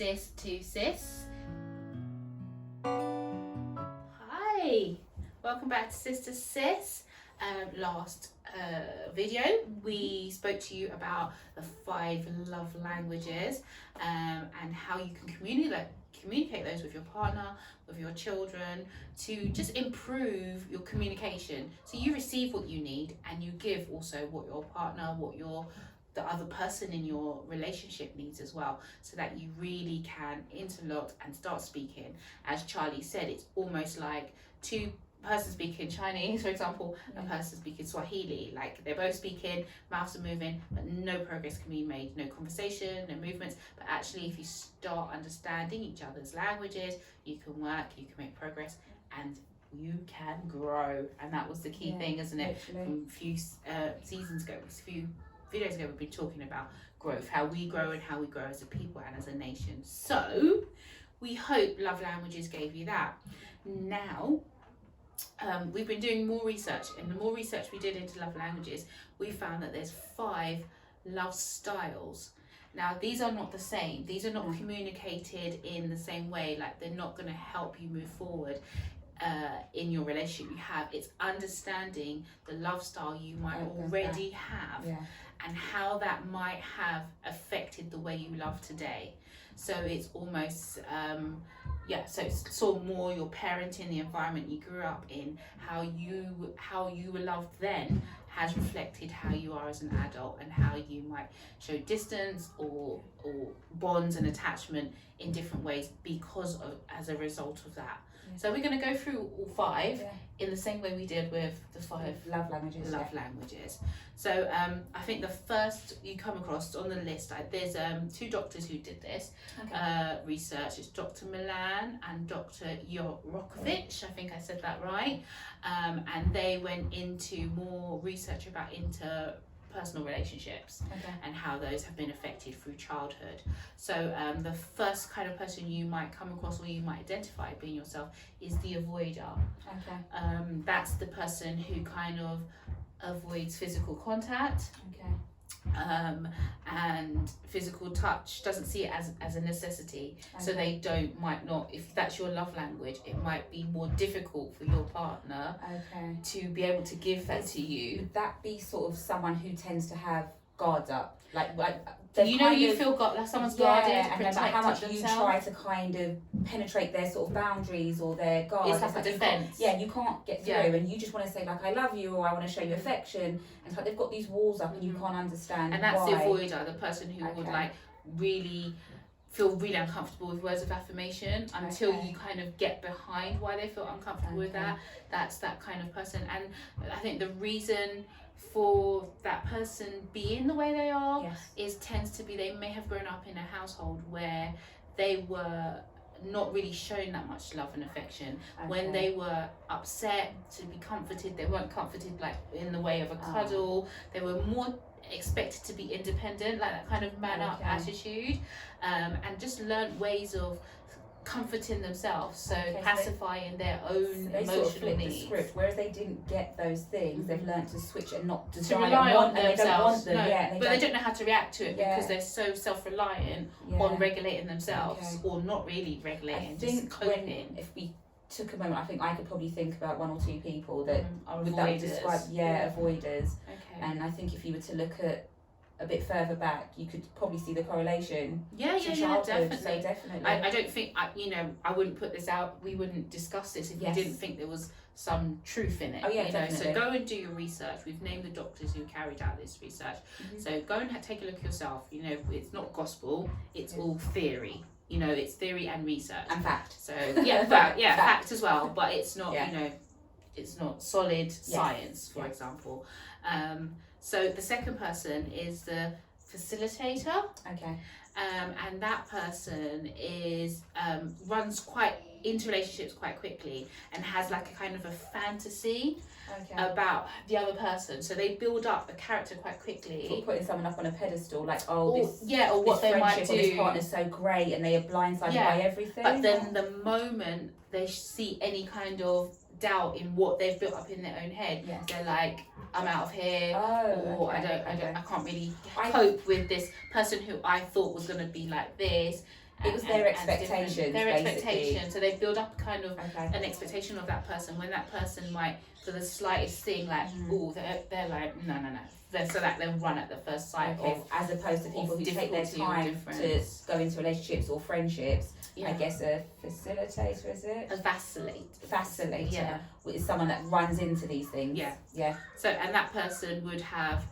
Sis to Sis. Hi, welcome back to Sis to Sis. Last video we spoke to you about the 5 love languages and how you can communicate those with your partner, with your children, to just improve your communication. So you receive what you need and you give also what your partner, the other person in your relationship needs as well, so that you really can interlock and start speaking. As Charlie said, it's almost like two person speaking Chinese, for example, a person speaking Swahili. Like they're both speaking, mouths are moving, but no progress can be made, no conversation, no movements. But actually, if you start understanding each other's languages, you can work, you can make progress, and you can grow. And that was the key thing, isn't it? From a few seasons ago, a few videos ago, we've been talking about growth, how we grow and how we grow as a people and as a nation. So we hope Love Languages gave you that. Now, we've been doing more research, and the more research we did into love languages, we found that there's 5 love styles. Now, these are not the same. These are not communicated in the same way. Like, they're not going to help you move forward in your relationship you have. It's understanding the love style you might already have and how that might have affected the way you love today. So it's almost so it's sort of more your parenting, the environment you grew up in, how you were loved then has reflected how you are as an adult, and how you might show distance or bonds and attachment in different ways as a result of that. So we're going to go through all 5 in the same way we did with the 5 love languages. Languages. So I think the first you come across on the list, there's 2 doctors who did this research. It's Dr. Milan and Dr. Rokovich. I think I said that right. And they went into more research about interpersonal relationships and how those have been affected through childhood. So the first kind of person you might come across or you might identify being yourself is the avoider. That's the person who kind of avoids physical contact and physical touch, doesn't see it as a necessity. So they might not, if that's your love language, it might be more difficult for your partner to be able to give that to you. Would that be sort of someone who tends to have guards up, like you feel like someone's guarded, and how much themselves. You try to kind of penetrate their sort of boundaries or their guards. It's like a defense. You can't get through, and you just want to say like I love you or I want to show you affection, and it's like they've got these walls up and you can't understand. And that's why. The avoider, the person who would like really feel really uncomfortable with words of affirmation until you kind of get behind why they feel uncomfortable with that. That's that kind of person. And I think the reason for that person being the way they are tends to be they may have grown up in a household where they were not really shown that much love and affection. When they were upset, to be comforted, they weren't comforted like in the way of a cuddle. They were more expected to be independent, like that kind of man up attitude, and just learned ways of comforting themselves, so pacifying their own emotional needs. The script, whereas they didn't get those things, they've learned to switch and not to rely on themselves. They don't know how to react to it because they're so self-reliant on regulating themselves or not really regulating, just coping. If we took a moment, I think I could probably think about 1 or 2 people that would describe avoiders. And I think if you were to look at a bit further back, you could probably see the correlation. Definitely. So definitely. I don't think I wouldn't put this out. We wouldn't discuss this if we didn't think there was some truth in it. Definitely. So go and do your research. We've named the doctors who carried out this research. So go and take a look yourself. It's not gospel. It's all theory. It's theory and research and fact. So fact as well. But it's not. It's not solid science, for example. So the second person is the facilitator. And that person runs into relationships quite quickly and has like a kind of a fantasy about the other person. So they build up a character quite quickly. Putting someone up on a pedestal, like or what they might do. This partner's so great, and they are blindsided by everything. But then the moment they see any kind of doubt in what they've built up in their own head, they're like, I'm out of here, I can't really cope with this person who I thought was going to be like this. It was their expectations. Their basically. expectation. So they build up kind of an expectation of that person, when that person might, for the slightest thing, like, oh, they're like, no. So that they'll run at the first sight of, as opposed to people who take their time to go into relationships or friendships. I guess a facilitator, is it? A Facilitator. Yeah. Is someone that runs into these things. Yeah. So, and that person would have,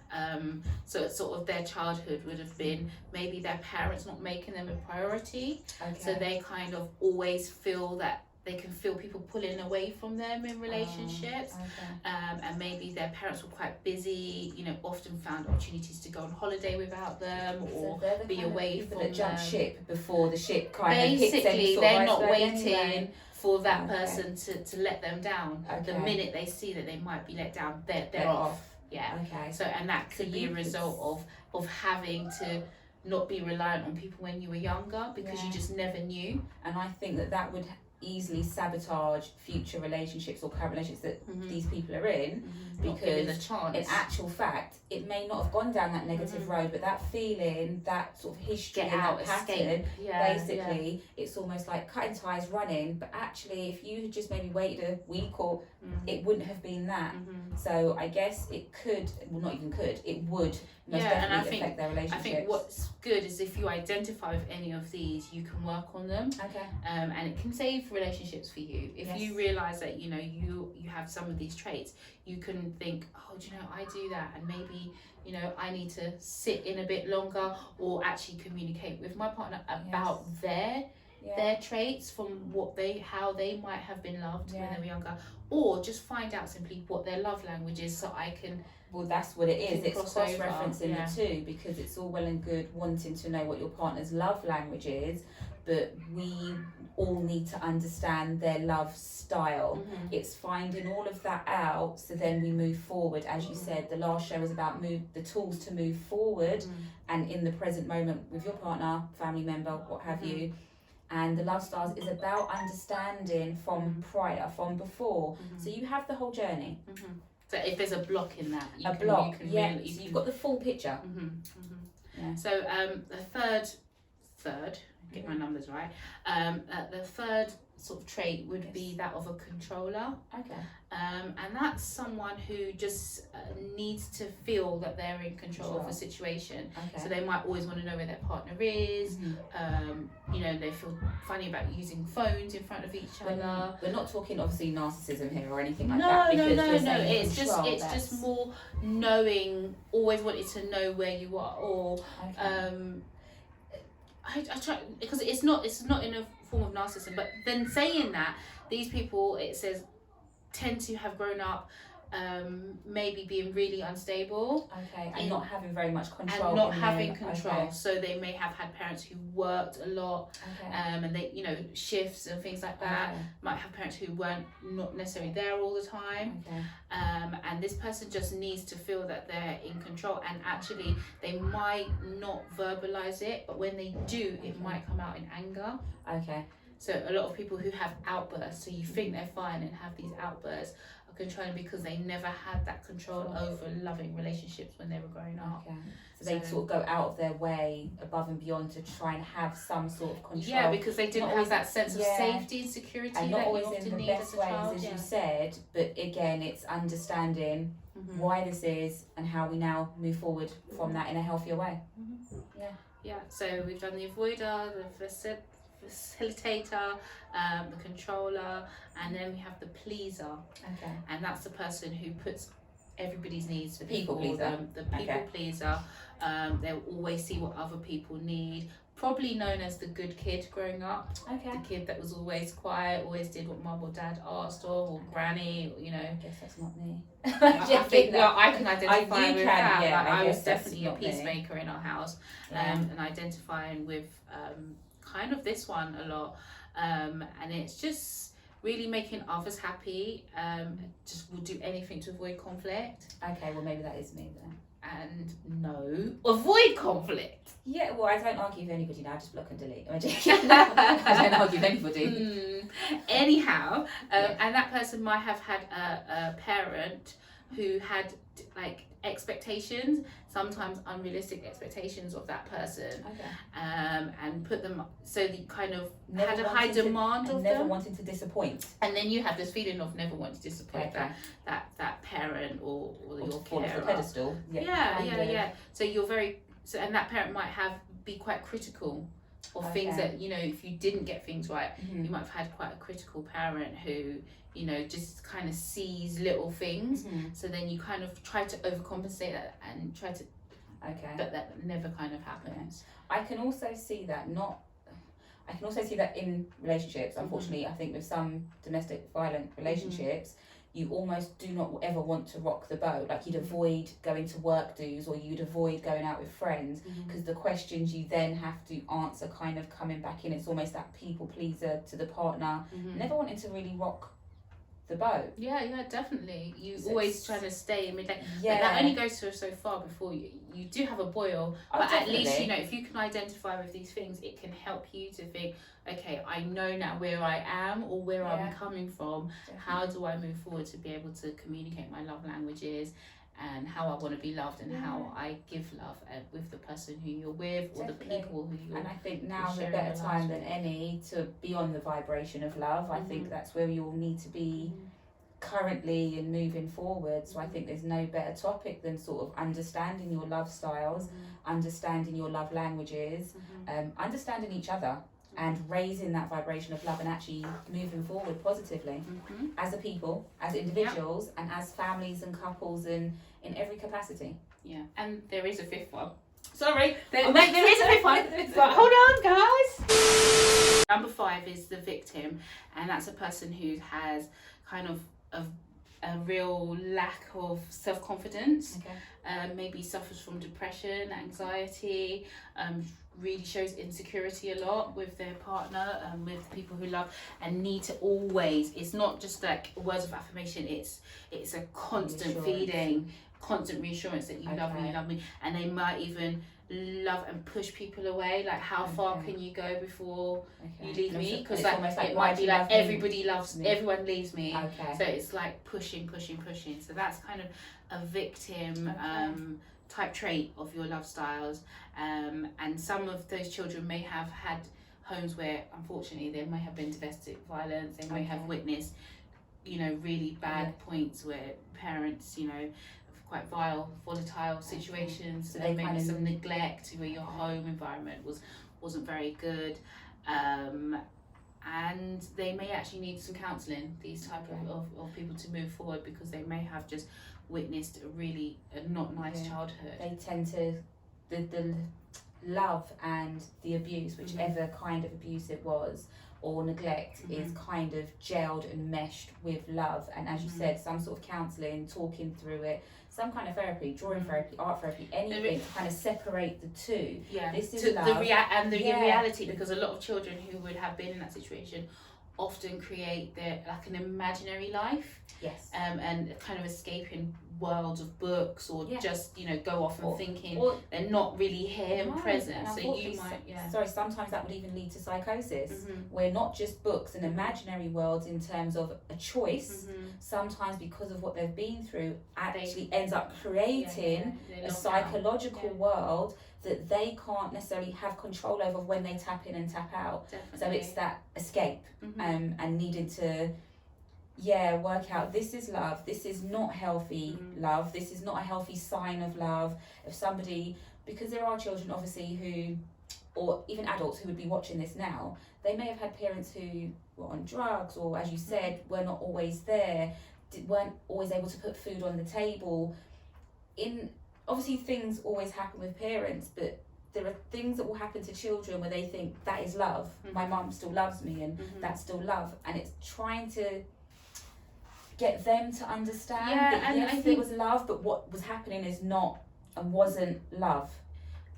so sort of their childhood would have been maybe their parents not making them a priority. So they kind of always feel that they can feel people pulling away from them in relationships. And maybe their parents were quite busy, often found opportunities to go on holiday without them, or be away from them. Jump ship before the ship kind of hits them. Basically, they're not waiting for that person to let them down. The minute they see that they might be let down, they're off. Yeah. So, and that could be a result of having to not be reliant on people when you were younger, because you just never knew. And I think that would easily sabotage future relationships or current relationships that these people are in, because in actual fact it may not have gone down that negative road, but that feeling, that sort of history and that pattern, basically it's almost like cutting ties, running, but actually if you had just maybe waited a week, or it wouldn't have been that. So I guess it could, well, not even could, it would most definitely affect their relationships. I think what's good is if you identify with any of these, you can work on them. And it can save relationships for you. If you realise that you have some of these traits, you can think, oh, I do that, and maybe I need to sit in a bit longer, or actually communicate with my partner about their traits, from how they might have been loved when they were younger, or just find out simply what their love language is, so I can. Well, that's what it is. It's cross-referencing the two, because it's all well and good wanting to know what your partner's love language is, but we all need to understand their love style. It's finding all of that out, so then we move forward. As you said, the last show was about the tools to move forward, and in the present moment with your partner, family member, what have you. And the love styles is about understanding from prior, from before. So you have the whole journey. So if there's a block in that, you've got the full picture. So the third, get my numbers right. The third sort of trait would be that of a controller. And that's someone who just needs to feel that they're in control of a situation. So they might always want to know where their partner is. They feel funny about using phones in front of each other. We're not talking obviously narcissism here or anything like that. No. It's just more knowing, always wanting to know where you are, or I try, because it's not in a form of narcissism, but then saying that, these people, it says, tend to have grown up maybe being really unstable, and not having very much control, and not having control. So they may have had parents who worked a lot, and they shifts and things like that. Might have parents who weren't not necessarily there all the time, and this person just needs to feel that they're in control, and actually they might not verbalize it, but when they do, it might come out in anger. So a lot of people who have outbursts, so you think they're fine and have these outbursts, are controlling because they never had that control over loving relationships when they were growing up. So they sort of go out of their way, above and beyond, to try and have some sort of control. Yeah, because they didn't have that sense of safety and security, and not that always you often in the need best as a child. ways, as you said. But again, it's understanding why this is and how we now move forward from that in a healthier way. So we've done the avoider, the facilitator, the controller, and then we have the pleaser. And that's the person who puts everybody's needs the people pleaser. The people pleaser. They'll always see what other people need. Probably known as the good kid growing up. The kid that was always quiet, always did what mum or dad asked of, or granny, I guess that's not me. I think that I can identify with that. I was definitely a peacemaker in our house, and identifying with kind of this one a lot, and it's just really making others happy. Just will do anything to avoid conflict. Well, maybe that is me then. And avoid conflict. Well, I don't argue with anybody now, I just block and delete. I don't argue with anybody. Anyhow, and that person might have had a parent who had like expectations, sometimes unrealistic expectations of that person, and put them so that you kind of had a high demand of never them, wanting to disappoint, and then you have this feeling of never wanting to disappoint that parent or your fall off the carer. pedestal. So you're and that parent might be quite critical of things that, you know, if you didn't get things right, you might have had quite a critical parent who, you know, just kind of sees little things. So then you kind of try to overcompensate that and try to but that never kind of happens. I can also see that in relationships. Unfortunately, I think with some domestic violent relationships, you almost do not ever want to rock the boat. Like, you'd avoid going to work dues, or you'd avoid going out with friends, because the questions you then have to answer kind of coming back in. It's almost that people pleaser to the partner, never wanting to really rock the boat. Yeah, definitely. You always trying to stay in mid-lane. But that only goes so far before you do have a boil. But definitely. At least, you know, if you can identify with these things, it can help you to think, okay, I know now where I am or where I'm coming from. Definitely. How do I move forward to be able to communicate my love languages and how I want to be loved and how I give love with the person who you're with or the people who you're. And I think now's a better time than any to be on the vibration of love. I think that's where you all need to be currently and moving forward. So I think there's no better topic than sort of understanding your love styles, understanding your love languages, understanding each other, and raising that vibration of love and actually moving forward positively as a people, as individuals, and as families and couples, and in every capacity. Yeah, and there is a fifth one. Sorry, there is a fifth one. But hold on, guys. Number 5 is the victim, and that's a person who has kind of a real lack of self-confidence. Maybe suffers from depression, anxiety, really shows insecurity a lot with their partner and with people who love, and need to always, it's not just like words of affirmation, it's a constant feeding, constant reassurance that you love me, you love me. And they might even love and push people away, like how far can you go before you leave me, because like it might be like everyone leaves me, so it's like pushing. So that's kind of a victim type trait of your love styles, and some of those children may have had homes where unfortunately there may have been domestic violence. They may have witnessed, you know, really bad points where parents, you know, quite volatile situations. So there may be some neglect where your home environment wasn't very good, and they may actually need some counselling, these type of people, to move forward, because they may have just witnessed a not nice childhood. They tend to the love and the abuse, whichever kind of abuse it was, or neglect, is kind of gelled and meshed with love. And as you said, some sort of counselling, talking through it, some kind of therapy, drawing therapy, art therapy, anything to kind of separate the two. This is love. The reality, because a lot of children who would have been in that situation often create like an imaginary life. And kind of escaping worlds of books, or just, you know, go off and thinking they're not really here and present. So you might, sometimes that would even lead to psychosis, where not just books and imaginary worlds in terms of a choice, sometimes because of what they've been through, actually ends up creating a psychological world that they can't necessarily have control over when they tap in and tap out. So it's that escape, and needing to work out, this is love, this is not healthy love, this is not a healthy sign of love. If somebody, because there are children obviously who, or even adults who would be watching this now, they may have had parents who were on drugs, or as you said, were not always there, weren't always able to put food on the table. Obviously things always happen with parents, but there are things that will happen to children where they think that is love, my mum still loves me, and that's still love. And it's trying to get them to understand that yes, I think it was love, but what was happening is not and wasn't love.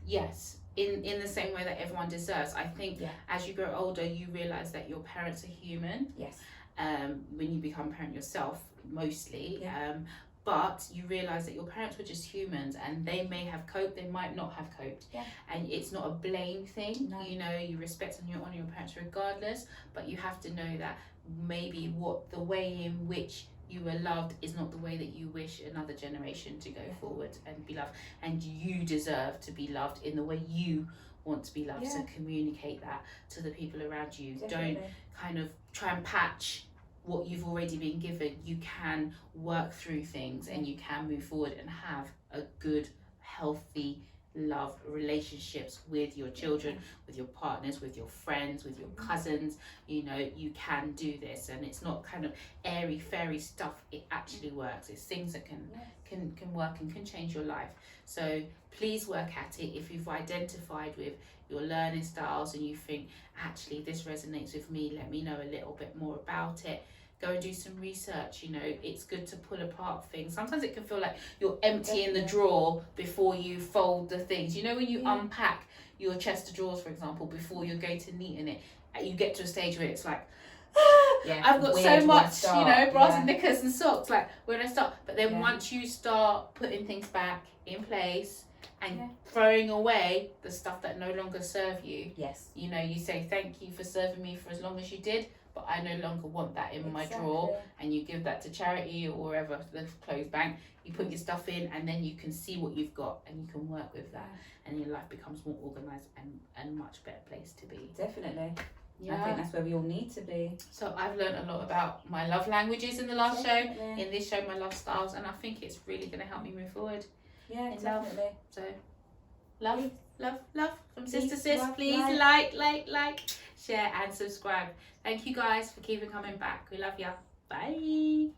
Yes, in the same way that everyone deserves. I think as you grow older, you realise that your parents are human. Yes. When you become a parent yourself, mostly. But you realise that your parents were just humans, and they may have coped, they might not have coped. And it's not a blame thing. No. You know, you respect and you honour your parents regardless, but you have to know that maybe the way in which you were loved is not the way that you wish another generation to go forward and be loved. And you deserve to be loved in the way you want to be loved. So communicate that to the people around you. Definitely. Don't kind of try and patch what you've already been given. You can work through things and you can move forward and have a good, healthy love relationships with your children, with your partners, with your friends, with your cousins. You know, you can do this, and it's not kind of airy fairy stuff. It actually works. It's things that can work and can change your life. So please work at it. If you've identified with your learning styles and you think actually this resonates with me, let me know a little bit more about it. Go and do some research. You know, it's good to pull apart things. Sometimes it can feel like you're emptying the drawer before you fold the things. You know, when you unpack your chest of drawers, for example, before you're going to neaten it, you get to a stage where it's like, I've got so much, you know, bras and knickers and socks. Like, where do I start? But then once you start putting things back in place and throwing away the stuff that no longer serve you, you know, you say thank you for serving me for as long as you did, but I no longer want that in my drawer, and you give that to charity or wherever, the clothes bank. You put your stuff in, and then you can see what you've got and you can work with that, and your life becomes more organised and a much better place to be. Definitely. I think that's where we all need to be. So I've learned a lot about my love languages in the last show, in this show, my love styles, and I think it's really going to help me move forward. Yeah, definitely. Love. So love from Sister Sis. Love, please like, share and subscribe. Thank you guys for keeping coming back. We love ya. Bye.